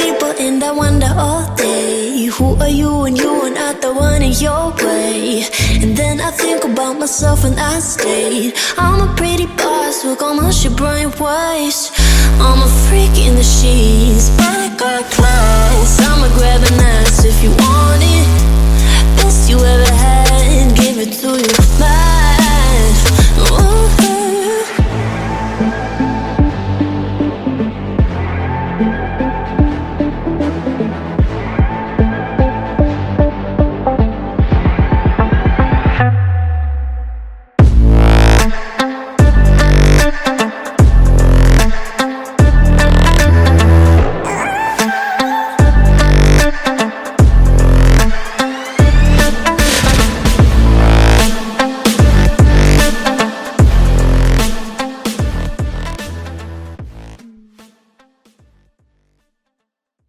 people and I wonder all day, who are you when you are not the one in your way? And then I think about myself and I state, I'm a pretty boss with almost your brain waves. I'm a freak in the sheets, but I got